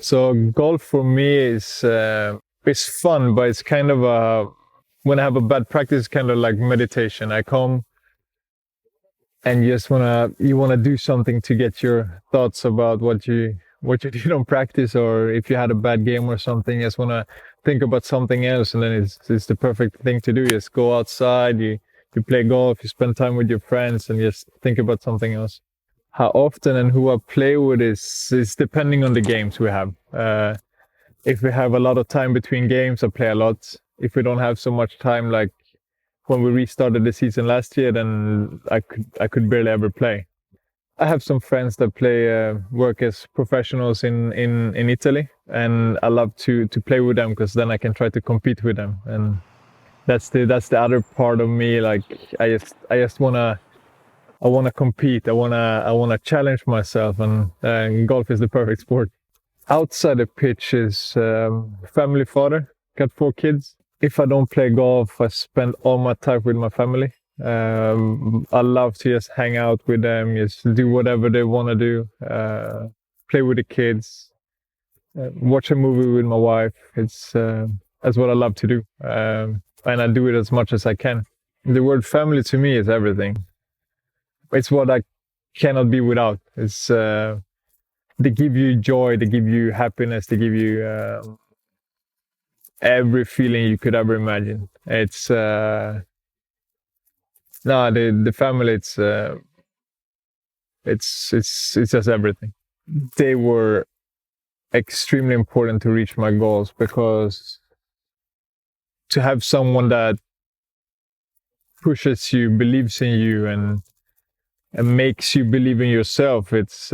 So golf for me is fun, but it's kind of when I have a bad practice, it's kind of like meditation. I come and you wanna do something to get your thoughts about what you did on practice, or if you had a bad game or something, you just wanna think about something else, and then it's the perfect thing to do. You just go outside, you play golf, you spend time with your friends, and just think about something else. How often and who I play with is depending on the games we have. If we have a lot of time between games, I play a lot. If we don't have so much time, like when we restarted the season last year, then I could barely ever play. I have some friends that play work as professionals in Italy, and I love to play with them because then I can try to compete with them, and that's the other part of me. Like I just wanna compete. I wanna challenge myself, and golf is the perfect sport. Outside the pitch is family father. Got 4 kids. If I don't play golf, I spend all my time with my family. I love to just hang out with them, just do whatever they want to do, play with the kids, watch a movie with my wife. That's what I love to do, and I do it as much as I can. The word family to me is everything. It's what I cannot be without. It's they give you joy, they give you happiness, they give you every feeling you could ever imagine. It's no, the family. It's just everything. They were extremely important to reach my goals, because to have someone that pushes you, believes in you, and makes you believe in yourself, it's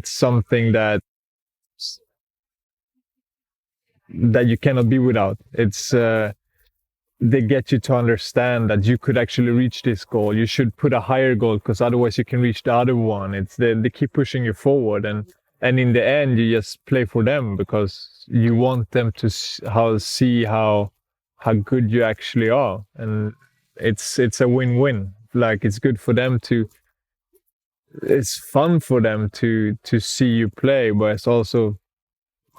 something that you cannot be without. It's they get you to understand that you could actually reach this goal. You should put a higher goal, because otherwise you can reach the other one. It's they keep pushing you forward, and in the end you just play for them because you want them to see how good you actually are, and it's a win-win. Like it's good for them it's fun for them to see you play, but it's also,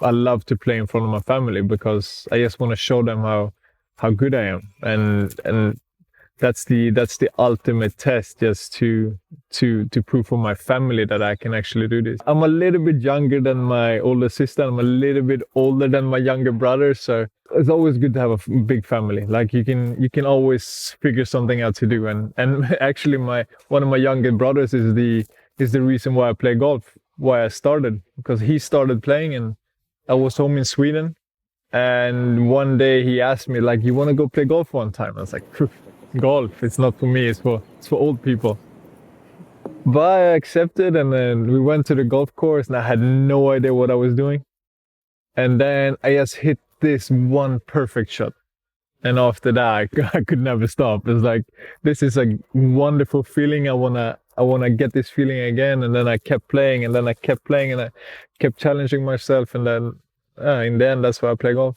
I love to play in front of my family because I just want to show them how good I am, and that's the ultimate test, just to prove for my family that I can actually do this. I'm a little bit younger than my older sister. I'm a little bit older than my younger brother, so it's always good to have a big family. Like you can always figure something out to do, and actually one of my younger brothers is the reason why I play golf, why I started, because he started playing and I was home in Sweden. And one day he asked me, like, you want to go play golf one time? I was like, golf, it's not for me, it's for old people. But I accepted, and then we went to the golf course, and I had no idea what I was doing. And then I just hit this one perfect shot. And after that, I could never stop. It's like, this is a wonderful feeling. I wanna get this feeling again. And then I kept playing, and then I kept playing, and I kept challenging myself, and then in the end, that's why I play golf.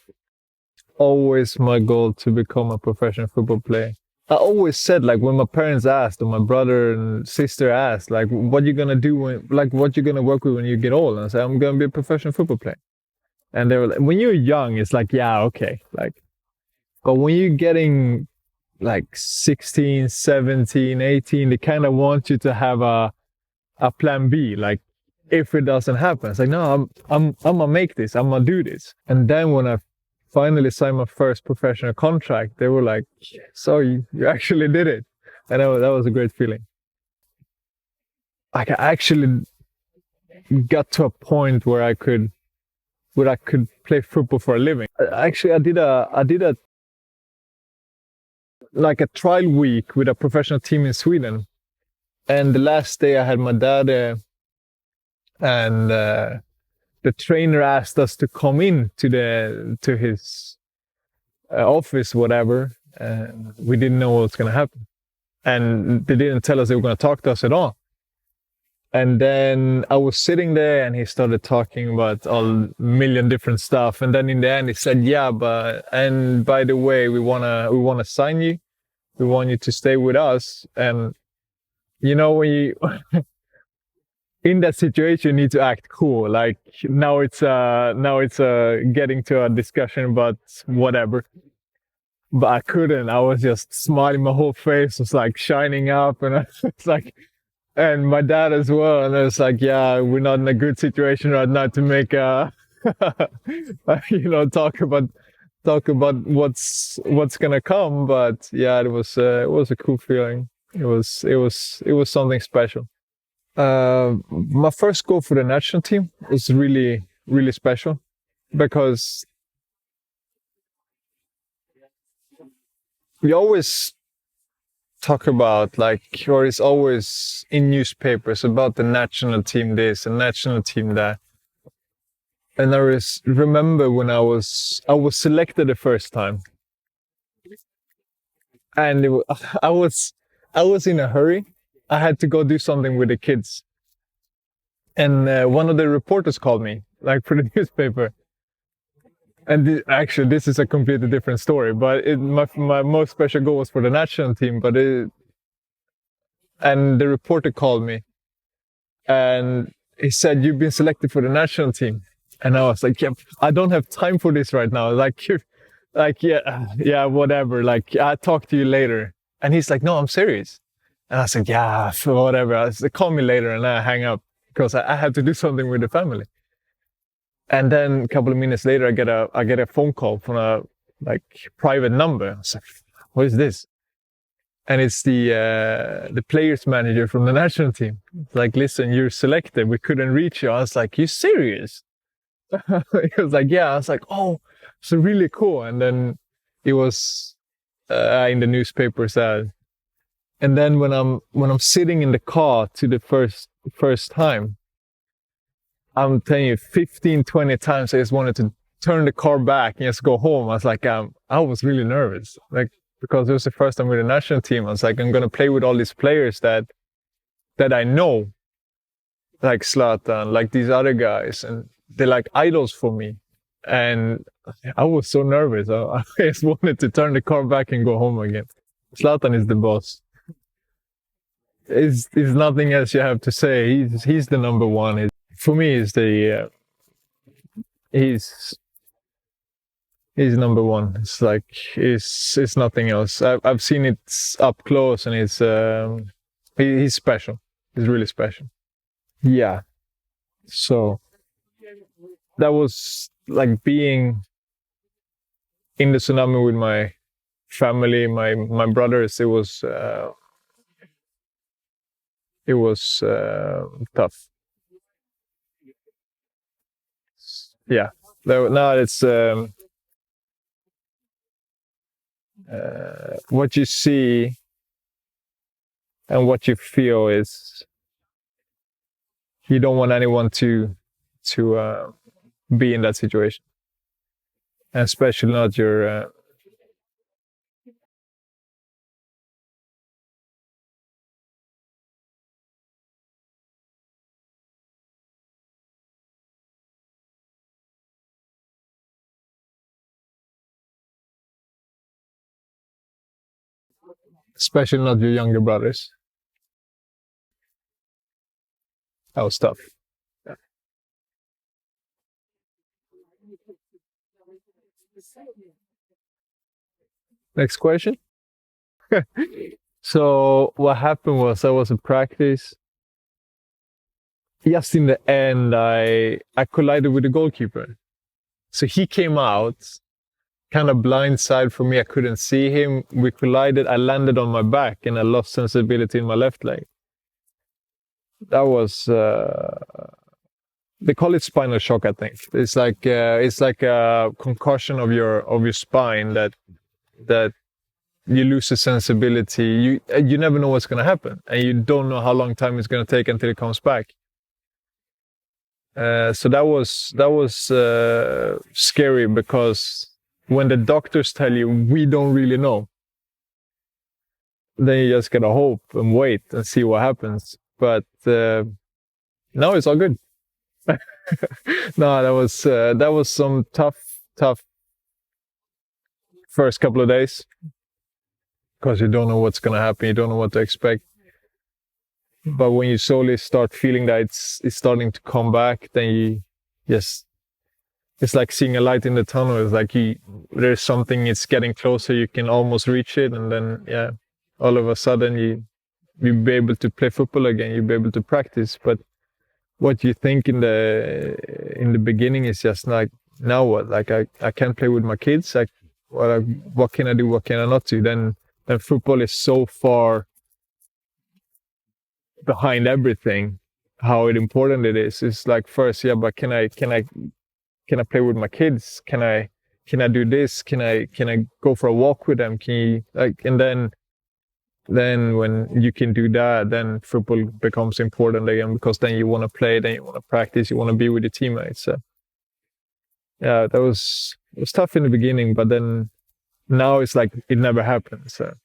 Always my goal to become a professional football player. I always said, like, when my parents asked, or my brother and sister asked, like, what you gonna do what you gonna work with when you get old? And I said, I'm gonna be a professional football player. And they were like, when you're young, it's like, yeah, okay. Like, but when you're getting like 16, 17, 18, they kind of want you to have a plan B. Like, if it doesn't happen, it's like, no, I'm gonna make this, I'm gonna do this. And then when I finally signed my first professional contract, they were like, so you actually did it. And that was a great feeling. Like, I actually got to a point where I could play football for a living. Actually, I did a like a trial week with a professional team in Sweden. And the last day I had my dad there, and the trainer asked us to come in to his office, whatever. And we didn't know what was going to happen, and they didn't tell us they were going to talk to us at all. And then I was sitting there, and he started talking about all million different stuff. And then in the end, he said, "Yeah, and by the way, we wanna sign you. We want you to stay with us." And you know, when you in that situation you need to act cool. Like now it's getting to a discussion about whatever. But I couldn't. I was just smiling. My whole face was like shining up, and it's like, and my dad as well. And it's like, yeah, we're not in a good situation right now to make talk about what's gonna come. But yeah, it was a cool feeling. It was something special. My first goal for the national team was really, really special because we always talk about, like, or it's always in newspapers about the national team this and national team that. And remember when I was selected the first time, and I was in a hurry. I had to go do something with the kids, and one of the reporters called me, like, for the newspaper. And actually, this is a completely different story. But my most special goal was for the national team. And the reporter called me, and he said, "You've been selected for the national team." And I was like, "Yeah, I don't have time for this right now. Yeah, whatever. Like, I'll talk to you later." And he's like, "No, I'm serious." And I said, "Yeah, whatever." I said, "Call me later," and I hang up because I had to do something with the family. And then a couple of minutes later, I get a phone call from a, like, private number. I was like, "What is this?" And it's the players manager from the national team. It's like, "Listen, you're selected. We couldn't reach you." I was like, "You serious?" He was like, "Yeah." I was like, "Oh, so really cool." And then it was in the newspapers. And then when I'm sitting in the car to the first time, I'm telling you, 15, 20 times I just wanted to turn the car back and just go home. I was like, I was really nervous, like, because it was the first time with the national team. I was like, I'm gonna play with all these players that I know, like Zlatan, like these other guys, and they're like idols for me. And I was so nervous. I just wanted to turn the car back and go home again. Zlatan is the boss. Is nothing else you have to say. He's the number one. For me, he's number one. It's like it's nothing else. I've seen it up close, and he's special. He's really special. Yeah. So that was like being in the tsunami with my family, my brothers. It was tough. Yeah. Now it's what you see and what you feel is you don't want anyone to be in that situation, and especially not your especially not your younger brothers. That was tough. Yeah. Next question. So what happened was I was in practice. Just in the end, I collided with the goalkeeper. So he came out kind of blindside for me. I couldn't see him. We collided. I landed on my back and I lost sensibility in my left leg. That was they call it spinal shock, I think. It's like a concussion of your spine that you lose the sensibility. You never know what's going to happen, and you don't know how long time it's going to take until it comes back. So that was scary, because when the doctors tell you we don't really know, then you just gotta hope and wait and see what happens. But now it's all good. No, that was some tough first couple of days, because you don't know what's gonna happen. You don't know what to expect. But when you slowly start feeling that it's starting to come back, then you just, it's like seeing a light in the tunnel. It's like there's something, it's getting closer, you can almost reach it, and then all of a sudden you'll be able to play football again, you'll be able to practice. But what you think in the beginning is just like, now what? Like I can't play with my kids. What can I do? What can I not do? Then football is so far behind everything. How important it is. It's like, first, but can I play with my kids? Can I do this? Can I go for a walk with them? Can you, like, and then when you can do that, then football becomes important again, because then you want to play, then you want to practice, you want to be with your teammates. So yeah, it was tough in the beginning, but then now it's like it never happens. So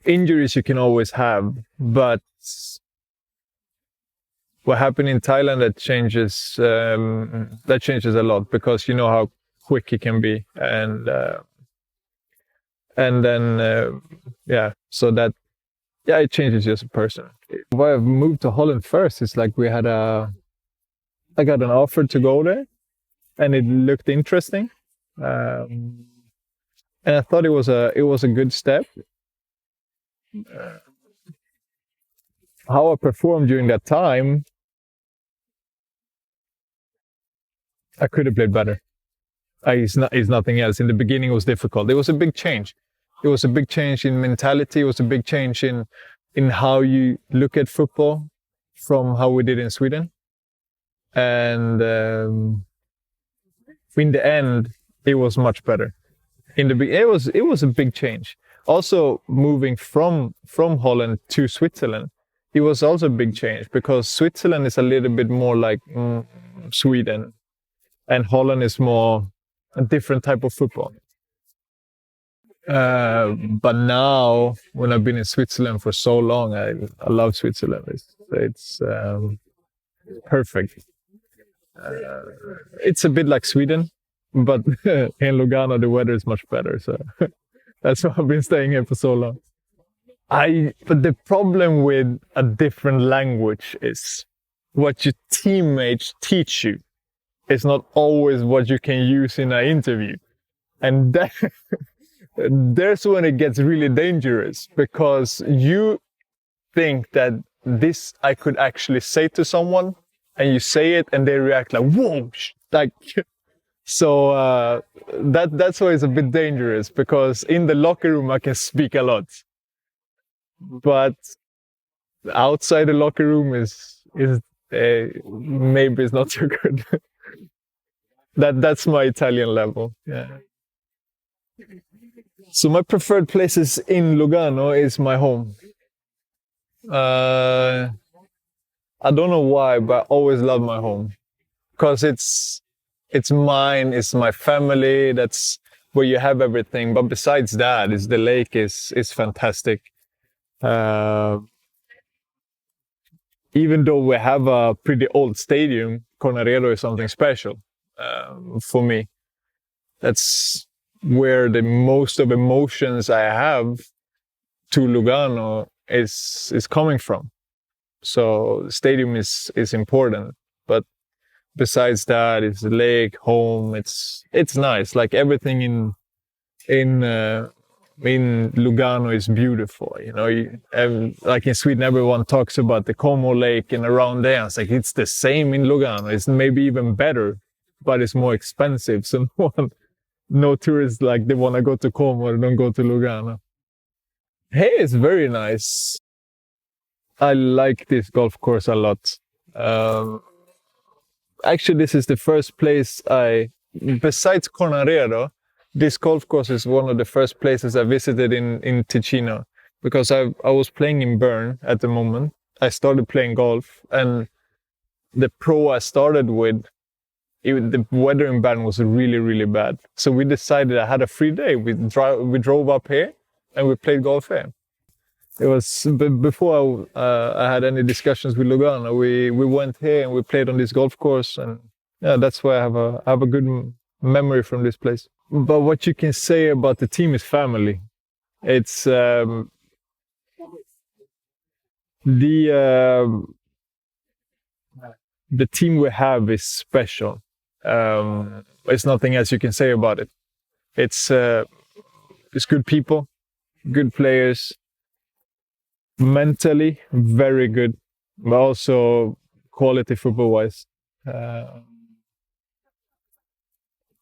injuries you can always have, but what happened in Thailand, that changes a lot, because you know how quick it can be, and then so that it changes you as a person. Why I've moved to Holland first is like I got an offer to go there, and it looked interesting, and I thought it was a good step. How I performed during that time, I could have played better. It's nothing else. In the beginning, it was difficult. It was a big change. It was a big change in mentality. It was a big change in how you look at football from how we did in Sweden. And in the end, it was much better. It was a big change. Also, moving from Holland to Switzerland, it was also a big change, because Switzerland is a little bit more like Sweden, and Holland is more a different type of football. But now, when I've been in Switzerland for so long, I love Switzerland. It's perfect. It's a bit like Sweden, but in Lugano the weather is much better. So that's why I've been staying here for so long. But the problem with a different language is what your teammates teach you is not always what you can use in an interview. And there's when it gets really dangerous, because you think that this I could actually say to someone, and you say it and they react like, whoa, like, so that's why it's a bit dangerous, because in the locker room I can speak a lot, but outside the locker room is maybe it's not so good. That's my Italian level. Yeah. So my preferred places in Lugano is my home. I don't know why, but I always love my home, because it's mine, it's my family. That's where you have everything. But besides that, the lake is fantastic. Even though we have a pretty old stadium, Cornaredo is something special for me. That's where the most of emotions I have to Lugano is coming from. So the stadium is important, but besides that, it's the lake, home. It's nice. Like everything in Lugano is beautiful. You know, like in Sweden, everyone talks about the Como Lake and around there. It's like it's the same in Lugano. It's maybe even better, but it's more expensive. So no tourists, like, they want to go to Como, they don't go to Lugano. Hey, it's very nice. I like this golf course a lot. Actually, this is the first place besides Cornaredo, this golf course is one of the first places I visited in Ticino, because I was playing in Bern at the moment. I started playing golf, and the pro I started with, the weather in Bern was really, really bad. So we decided, I had a free day. We drove up here and we played golf here. It was before I had any discussions with Lugano. We went here and we played on this golf course, and yeah, that's why I have a good memory from this place. But what you can say about the team is family. It's The team we have is special. There's nothing else you can say about it. It's good people, good players, mentally very good, but also quality football wise.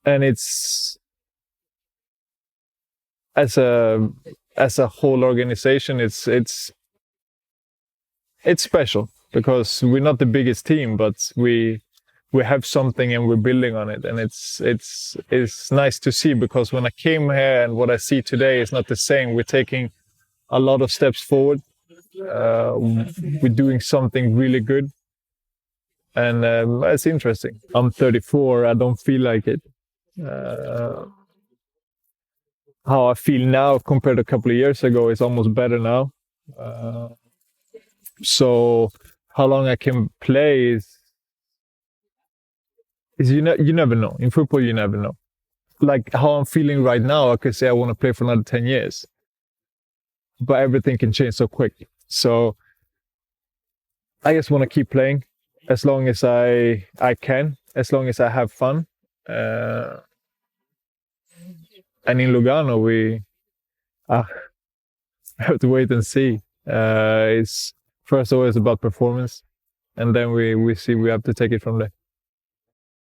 And it's as a whole organization, it's special because we're not the biggest team, but we have something and we're building on it, and it's nice to see, because when I came here and what I see today is not the same. We're taking a lot of steps forward. We're doing something really good, and it's interesting. I'm 34. I don't feel like it. How I feel now compared to a couple of years ago is almost better now. So how long I can play is you never know. In football, you never know. Like how I'm feeling right now, I could say I want to play for another 10 years. But everything can change so quick. So I just want to keep playing as long as I can, as long as I have fun. And in Lugano, we have to wait and see. It's first always about performance, and then we see we have to take it from there.